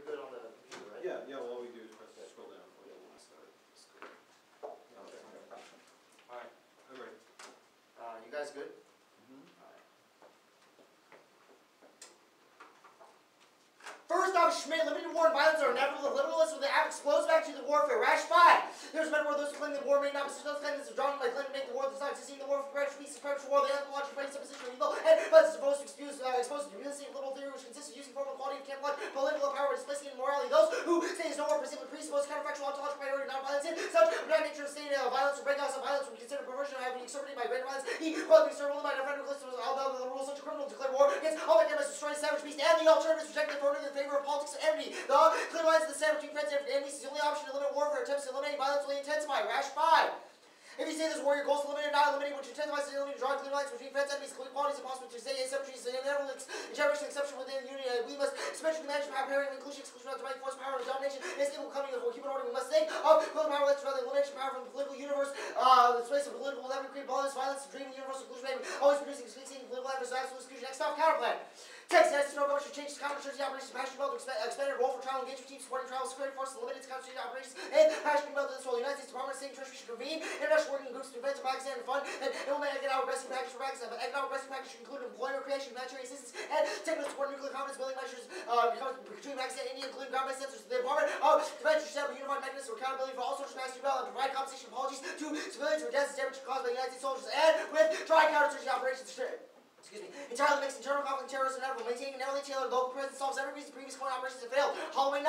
you're good on the computer, right? Yeah, yeah, well, all we do is press that scroll down for you when I start. Okay. Alright. I'm ready. You guys good? Alright. First off, Schmitt, limited war and violence are inevitable. The literalists with the explosive action of the warfare. Rash 5. There's men where those who claim the war may not be those claims are drawn by claiming to make the war that's not existing. The war for correction, peace, and correction war, the anthropological brain supposition of evil, and but it's supposed to exposed to realistic liberal theory, which consists of using formal quality of camouflage, political power, displacing immorality. Those who say there's no war simply presuppose counterfactual ontological priority, non-violence in such not nature of state violence or breakouts of violence would be considered perversion of having exterminated by greater violence. He will be served only by defender list of all the rules such a criminal declare war against all that must destroy the savage beast and the alternatives rejected for in favor of politics and enmity. The clear lines of the savage between friends and enemies is the only option to limit warfare. Attempts to eliminate violence will intensify. Rash 5. If you say this war, your goal is to eliminate, not eliminating, which intensifies the ability to draw clear lines between friends, enemies, including qualities impossible to say asymmetries and inevitable generation exception within unity. We must symmetrically manage power, pairing, inclusion, exclusion, automatic force, power, and domination. It's capable of coming of human order. We must think of political power, let's rather elimination power from the political universe. The space of political will never create balance, violence, dreaming, universal inclusion, always producing, excluding political adverse, absolute exclusion. Next off, counterplan. Text has no motion, change to counterinsurgency operations, passion belt, expanded role for trial engagement teams, supporting trial security forces, limited counterinsurgency operations, and passion belt in this role. The United States Department of State and Treasury should convene international working groups to prevent Pakistan and fund and implement economic rescue package for Pakistan. But economic rescue package should include employment creation, humanitarian assistance, and technical support, nuclear confidence building measures between Pakistan and India, including ground-based sensors. The Department of Defense should set up a unified mechanism for accountability for all sorts of passion belt and provide compensation apologies to civilians for deaths and damage caused by United States soldiers, and with dry counterinsurgency operations. Entirely mixed internal conflict, terrorism, and maintaining an narrowly tailored local presence solves every reason previous foreign operations have failed. Hallway 9.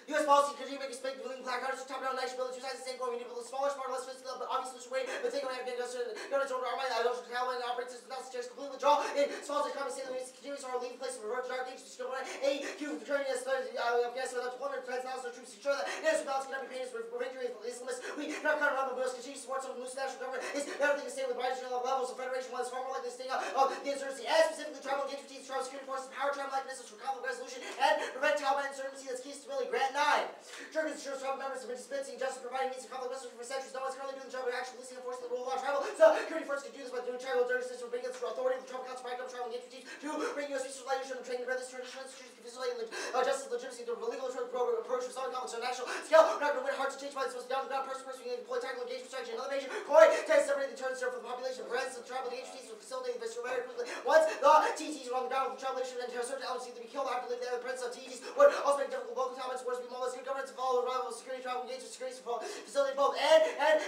U.S. policy continue to make a split between black countries, top down nation building, two sides of the same coin. We need to build a smaller, smarter, less physical, but obvious solution way. But think about it, government's own army, social talent, and operating system, not suggest complete withdrawal. In small economy, state limits, continues our leaving place of revert to dark ages, to AQ, returning us, Afghanistan without deployment, defense, now, so troops ensure that innocent balance cannot be painted for victory of Islamists. We cannot count on the continue to support some of the loose national government. Is everything to stay with rising levels of federation, while it's far more likely to stay up of the insurgency, and specifically tribal engagement teams, tribal security forces, power tribal mechanisms for conflict resolution, and prevent Taliban insurgency that's key to stability. Grant 9. Turkish ensures tribal members have been dispensing justice, providing means of conflict resolution for centuries. No one's currently doing the job of actually policing and enforcing the rule of law. Tribal security forces can do this by doing tribal justice system, bringing us for authority of the tribal council, practical tribal engagement teams to bring U.S. research leadership and training brothers, traditional institutions, facilitate justice, legitimacy, the legal approach for solving conflicts on a national scale. We're not going to win hearts to change minds, supposed to down to ground, person to person. We can deploy tactical engagement strategy. Another major point to separate the turns for the population of presence of tribal engagement teams to facilitate the very quickly. Once the TETs are on the ground with the tribal leadership and certain elements need to be killed after leaving the presence of TETs would also make difficult local Taliban supporters to be more or less good governance to follow the rival security tribal engagement security facilitate both and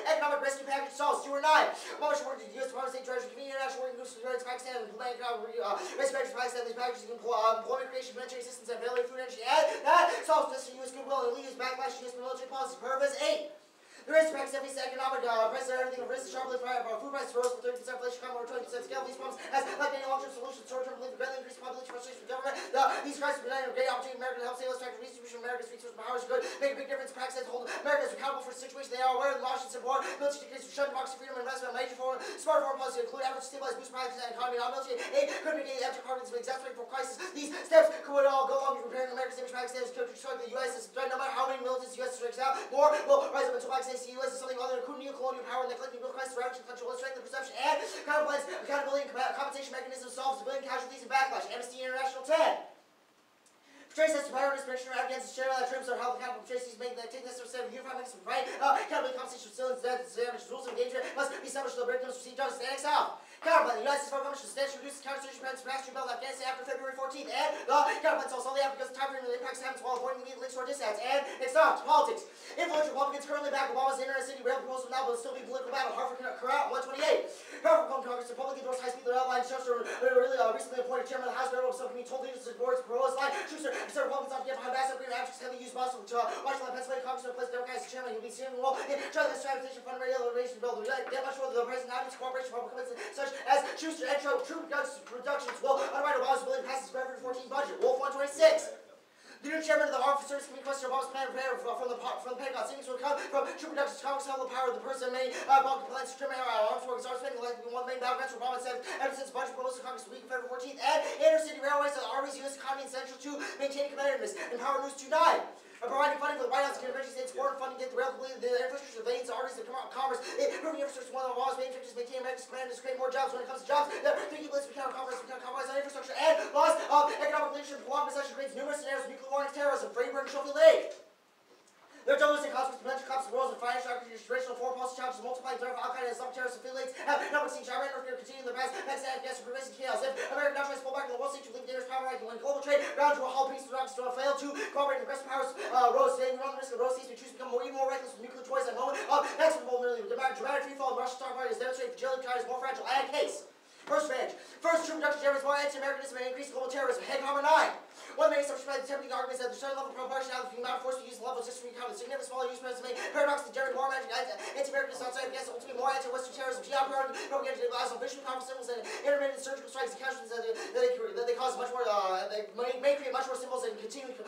economic rescue package solves. Steward 9. Motion work to the U.S. Department of State Treasury, convenient international working groups to Pakistan and implement economic rescue package for Pakistan. These packages can employment creation, humanitarian assistance, and availability of food energy. And that solves this U.S. goodwill and leads backlash to U.S. military policy. Purpose 8. The rest of Pakistan faces economic prices and everything have risen sharply. Food prices rose from 30% inflation, come over 20% scale. These problems has like any long-term solution. Short-term belief greatly increased population frustration for government. These crises present a great opportunity for America to help save us. Factor redistribution of America's resources and powers is good. Make a big difference. Pakistan hold America is accountable for the situation. They are aware of the Washington war. Military decrees to shun democracy, freedom, and investment. Major foreign smart foreign policy include efforts to stabilize, boost Pakistan economy, non-military aid. Could mitigate abject poverty and exacerbate for crisis. These steps could all go along with repairing America's image. Pakistan is to destroy the U.S. is threat. No matter how many militants the U.S. strikes out, more will rise up until Pakistan sees the U.S. as something other. Including neo-colonial power and neglecting real crisis, ravaging control, strength, perception, and counterplans, accountability, and compensation mechanisms solve civilian casualties and backlash. Amnesty International 10. Trace has to power dispersion of Afghans and share that terms are held accountable. Traces make that take necessary unified mechanism, right? Accountability, compensation for civilians, death, damage, rules of engagement must be established to the victims receive justice. Annex out. Counterplan. The United States government should substantially reduce the counterinsurgency plans for mastery belt Afghanistan after February 14th. And the counterplan solves all the Africans time frame the impacts happens while avoiding the immediate links to our dissents. And next off to politics. Influential Republicans currently back Obama's internet city rail proposal now, but still be political battle. Harvard Corral 128. Harvard Congress Republican endorsed high-speed rail line. Schuster really recently appointed chairman of the House Railroad Subcommittee told leaders to support proposed line. Schuster said Republicans ought to get behind massive agreement actions heavily used muscle to Washington, Pennsylvania Congress to replace Democrats as chairman. He'll be steering the role in trying this transportation fund regulation bill. Get much further the president now needs cooperation from Republicans such as Schuster and troop reductions will undermine Obama's ability to pass his February 14 budget. Wolf 126. The new chairman of the Armed Services Committee questioned Obama's plan from the Pentagon. Savings will come from troop reductions. Congress held the power of the person many bulk plans to trim arms workers. Arms spending like one main battlegrounds for Obama said ever since budget proposal to Congress the week of February 14th. And intercity railways are the Army's U.S. economy essential to maintain competitiveness. Empower News 29. Providing funding for the White House can eventually state support and funding to get the rail completed. The infrastructure, the veins, the arteries, the commerce. Improving infrastructure is one of the laws. Main objectives maintain America's competitiveness, create more jobs. When it comes to jobs, the three key lists become compromise on infrastructure and loss of economic leadership. The long recession creates numerous scenarios of nuclear war. Turkish Field Aid. Their donors and consequences, potential cops, worlds, and financial architecture, racial foreign policy challenges, multiplying threat of Al-Qaeda and Islamic terrorist affiliates, have never seen China and North Korea continue their past, Pakistan, Afghanistan, progressing chaos. If American nationalists pull back in the world stage to leave dangerous power right when global trade, ground to a halt, peace, drugs, to fail to cooperate with aggressive powers, rose today, we run the risk of rose states, we choose to become even more reckless with nuclear toys at the moment of export vulnerability. Dramatic free fall of Russian star parties demonstrate fragility, China is more fragile. And case. First advantage. First, troop reduction terrorism, more anti-Americanism, and increased global terrorism. Head Armor 9. One may subscribe to tempting arguments that the certain level of proportionality between the amount of force we use and the level of system we count. The significant smaller use presence may paradoxically generate more anti-Americanism outside of against ultimately more anti-Western terrorism. Geography propaganda relies on visual powerful symbols and intermittent surgical strikes and casualties that they cause much more. They may create much more symbols and continuous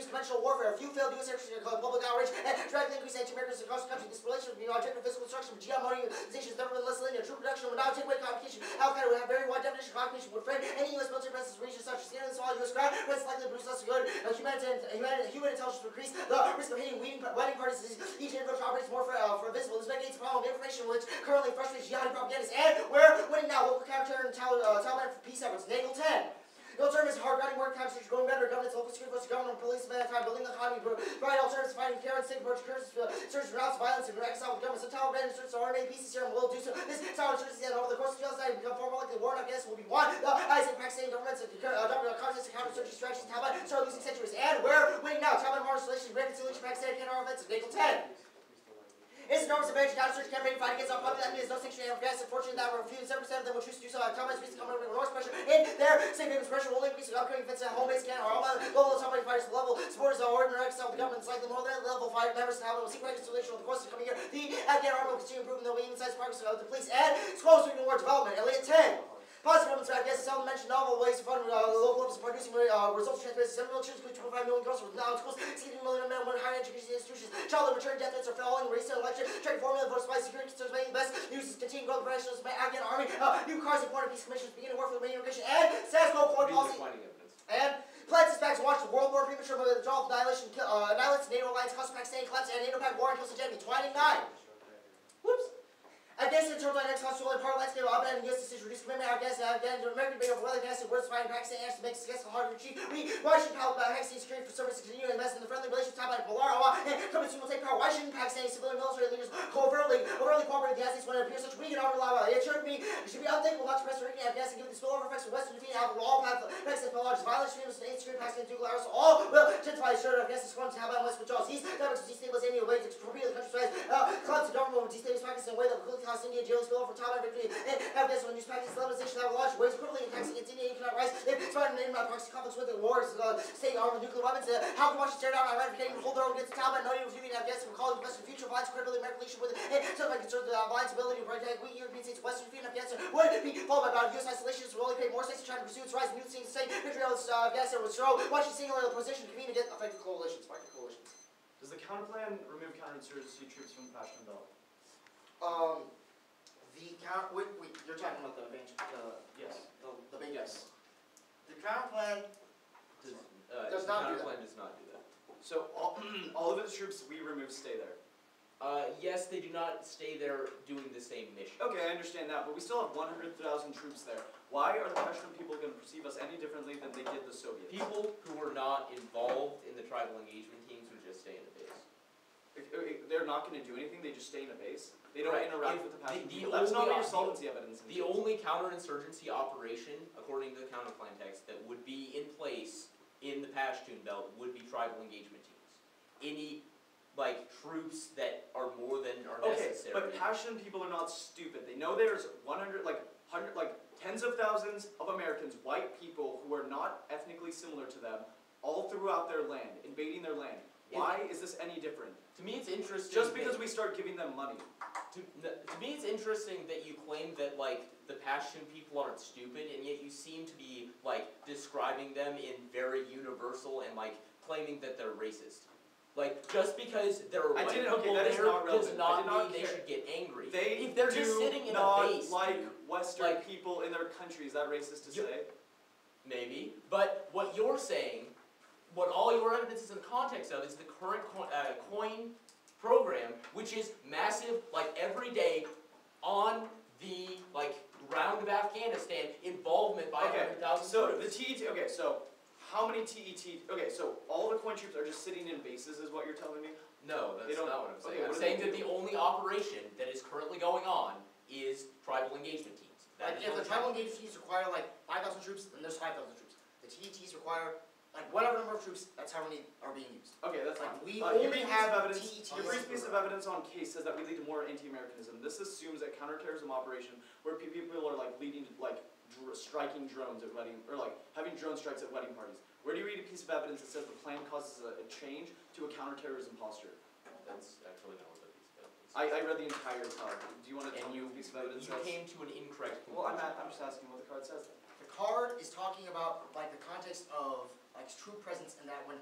conventional warfare. Few failed U.S. aircraft called public outrage and dramatically increase anti-Americanism across the country. This relation between objective physical destruction and geomonetization is nevertheless linear. Troop reduction would not take away complication. Al-Qaeda would have very wide definition of occupation would frame any U.S. military presence in regions such as nearly small U.S. ground, presence likely to produce less good human intelligence to increase the risk of hitting wedding parties. Each individual operates more for visible. This mitigates the problem of information which currently frustrates jihadi propagandists. And we're winning now. Local counter-terror and Taliban for peace efforts. NATO 10. No alternatives, hard-riding work conversation, growing better governments, local security forces, government, police, time, building the economy, provide alternatives, fighting care and state approach, search for violence, and reconcile with government. Some Taliban insurgents are remain peace here and will do so. This counterinsurgency that over the course of 2009 become far more likely the war in Afghanistan will be won. The ISIS Pakistani governments and context and counterinsurgency strategies in Taliban start losing centuries. And we're winning now. Taliban modern relations, reconciliation, Pakistan, Canada, offensive, NATO 10. It's an enormous advantage. Counter-surge campaign fight against unpopular enemies. No sanctuary in Afghanistan. Fortunately, that were refused. 7% of them will choose to do so. Taliban's recent coming over North pressure in their safe havens pressure will increase the upcoming defense at home base Canada. All global Taliban fighters to level supporters are ordinary exile with the government. It's likely more than level 5 members of Taliban will seek reconciliation over the course of the coming year. The Afghan army will continue improving the medium-sized progress of the police and scrolls moving towards development. Elliot 10. Positive moments for Afghanistan seldom mentioned novel ways to fund local levels of producing results for transparency. 7 million children, 2.5 million girls with now schools, 16 million men with higher education institutions. Child return death rates are falling, recent election, tracking 4 million voter supply, security concerns making the best uses, continuing growth of professionals, Afghan army, new cars, important peace commissions, beginning work for the immigration, and status quo foreign policy. And plans is back to watch the world war premature withdrawal of annihilation, annihilates NATO alliance, cost Pakistan collapse, and NATO pact war and kills the enemy. 29. Whoops. Afghanistan turned on next hospital and part of landscape of Afghanistan and U.S. decision reduce commitment Afghanistan American debate over whether Afghanistan worth fighting Pakistan and to make successful hard to achieve. Why should Pakistan security for service continue to invest in the friendly relations with Taliban and Balarawa and companies will take power? Why shouldn't Pakistani civilian military leaders overtly cooperate with the United States when it appears such weak and unreliable? It should be unthinkable not to press Iraqi Afghanistan given the spillover effects of Western defeat and have all path Pakistan for largest violence streams and insecurity Pakistan and Dougal Arrows all will intensify short of Afghanistan squad to Taliban West withdrawals. These efforts to destabilize India way to torpedo the country's collapse of government will destabilize Pakistan in a way that will quickly cost India jail spillover for Taliban victory and Afghanistan will use Pakistan's Islamization that will launch waves equivalent attacks against India cannot rise. If starting to name proxy conflicts with the wars, state armed with nuclear weapons, how can Washington stare down Iran for getting to hold their own against the Taliban, knowing reviewing Afghanistan, recalling the best future alliance, credibility, American leadership with it, and something concerns the alliance ability to protect weak European states, Western defeat in Afghanistan would be followed by U.S. isolationist will only create more states trying to pursue its rise. New things to say, victory of Afghanistan would throw Washington singular position to convene against effective coalitions. Does the counterplan remove counterinsurgency troops from the Pashtun Belt? You're talking about the big Yes. yes. The counterplan does not do that. Counterplan does not do that. So all of the troops we remove stay there? Yes, they do not stay there doing the same mission. Okay, I understand that, but we still have 100,000 troops there. Why are the Pashtun people going to perceive us any differently than they did the Soviets? People who were not involved in the tribal engagement teams would just stay in the base. They're not going to do anything, they just stay in a base? They don't Right. interact with the Pashtun people? That's not your solvency evidence. The only counterinsurgency operation, according to the counterplan text, that would be in place in the Pashtun Belt would be tribal engagement teams. Any troops that are more than are necessary. Okay, but Pashtun people are not stupid. They know there's 100, tens of thousands of Americans, white people who are not ethnically similar to them, all throughout their land, invading their land. Why is this any different? To me, it's interesting. Just because we start giving them money. To me, it's interesting that you claim that the Pashtun people aren't stupid, and yet you seem to be describing them in very universal and claiming that they're racist. Just because there are white people there does not mean they should get angry. If they're just sitting in a base, Western people in their country. Is that racist to say? Maybe, but what you're saying, what all your evidence is in the context of, is the current coin program, which is massive, every day on the ground of Afghanistan, involvement by 100,000 so troops. the TET. Okay, so how many TET? Okay, so all the coin troops are just sitting in bases, is what you're telling me? No, They that's don't- not what I'm saying. okay, I'm what do saying they that do? the only operation that is currently going on is tribal engagement teams. That Like is if what the tribal engagement teams require like 5,000 troops, then there's 5,000 troops. The TETs require like whatever number of troops, that's how many are being used. Okay, that's Like fine. we Your only brief piece have of evidence. TETs. Your brief piece of evidence on case says that we lead to more anti-Americanism. This assumes that counterterrorism operation where people are like leading to like striking drones at wedding or like having drone strikes at wedding parties. Where do you read a piece of evidence that says the plan causes a change to a counterterrorism posture? That's actually not what the piece of evidence is. I read the entire card. Do you want to tell And me what the piece of evidence you says? came to an incorrect Well, conclusion. I'm just asking what the card says then. The card is talking about like the context of like troop presence and that when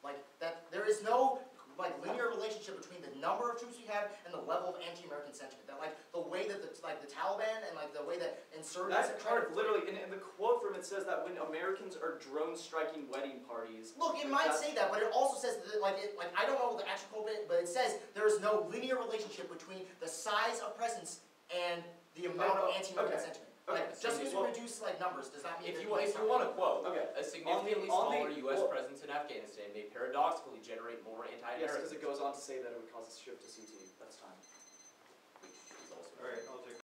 like that there is no like linear relationship between the number of troops we have and the level of anti-American sentiment. That like the way that the Taliban and like the way that insurgents That card literally, in the quote from it says that when Americans are drone striking wedding parties. Look, it might say that, but it also says that like I don't know the actual quote, but it says there is no linear relationship between the size of presence and the amount of anti-American sentiment. Like just because we reduce like numbers does not mean. If you want to quote, Okay. a significantly smaller U.S. presence in Afghanistan may paradoxically generate more Yes, anti-American. because it goes on to say that it would cause a shift to CT. That's fine. Which is also Alright, I'll take